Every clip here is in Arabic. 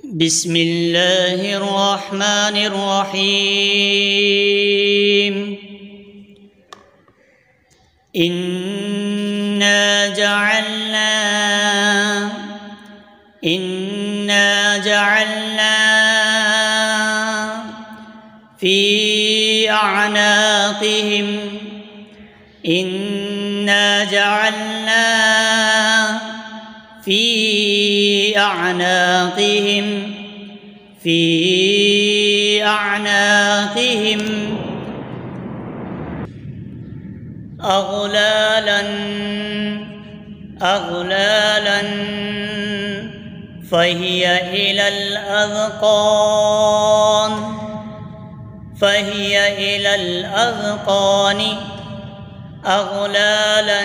بسم الله الرحمن الرحيم. إنا جعلنا في أعناقهم أغلالا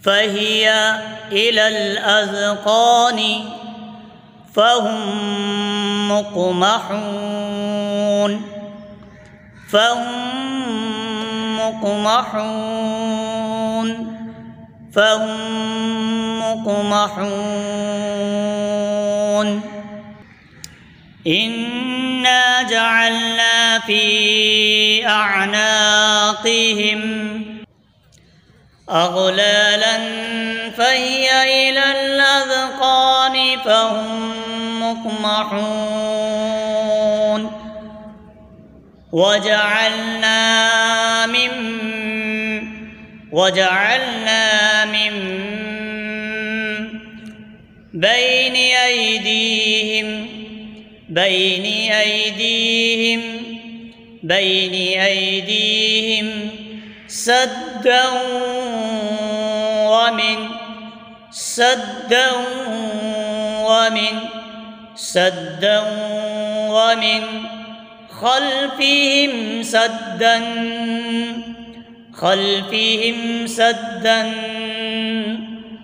فهي إلى الأذقان فهم مقمحون. إنا جعلنا في أعناقهم أغلالا فهي إلى الأذقان فهم مقمحون. وجعلنا من بين أيديهم سدا ومن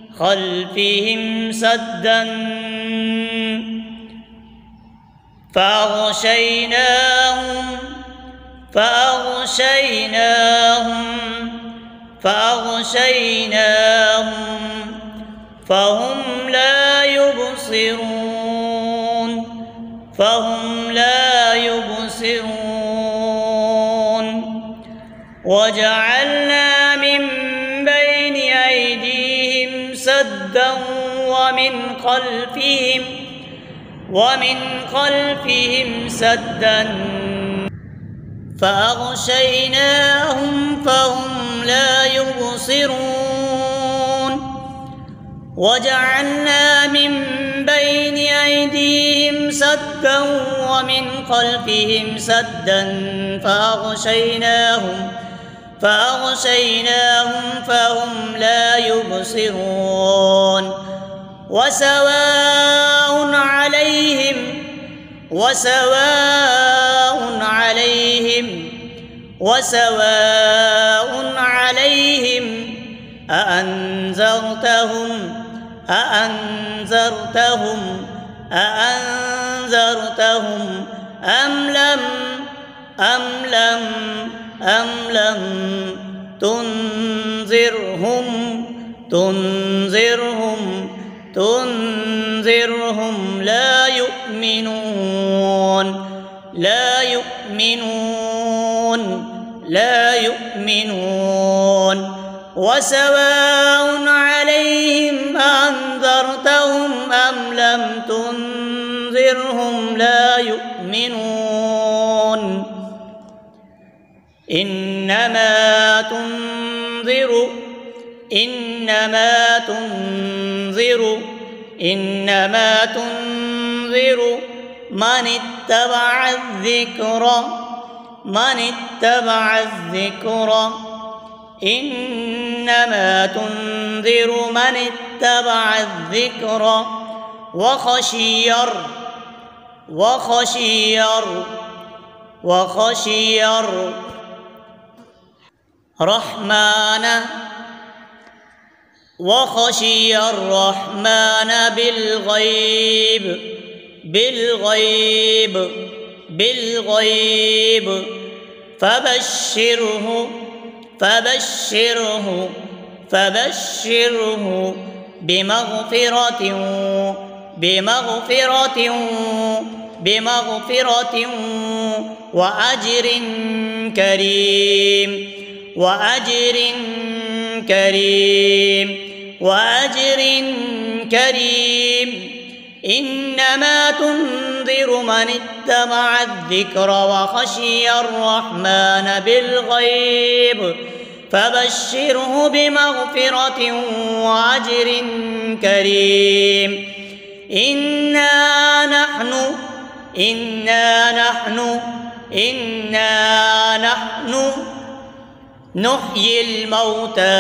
خلفهم سدا فأغشيناهم فهم لا يبصرون. وجعلنا من بين أيديهم سدا ومن خلفهم سدا فأغشيناهم فهم لا يبصرون. وجعلنا من بين أيديهم سدا ومن خلفهم سدا فأغشيناهم فهم لا يبصرون. وسواء عليهم أأنذرتهم أم لم تنذرهم لا يؤمنون. وسواء عليهم أأنذرتهم أم لم تنذرهم لا يؤمنون. إنما تنذر من اتبع الذكر وخشي الرحمن بالغيب فبشره بمغفرة وأجر كريم إنما تنذر من اتبع الذكر وخشي الرحمن بالغيب فبشره بمغفرة وأجر كريم إنا نحن نحيي الموتى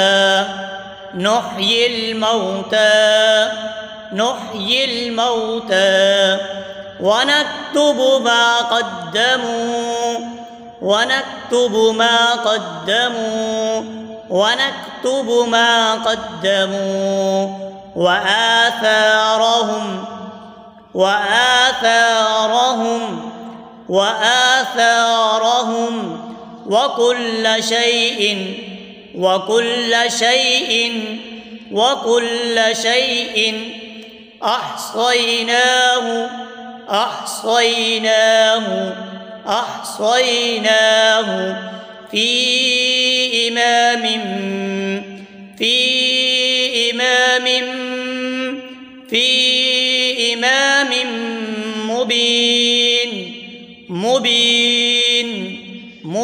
ونكتب ما قدموا وآثارهم وكل شيء أحصيناه في إمام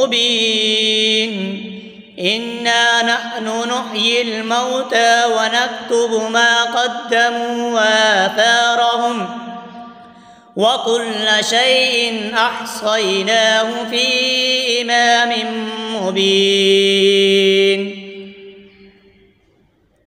مبين إنا نحن نحيي الموتى ونكتب ما قدموا وآثارهم وكل شيء أحصيناه في إمام مبين.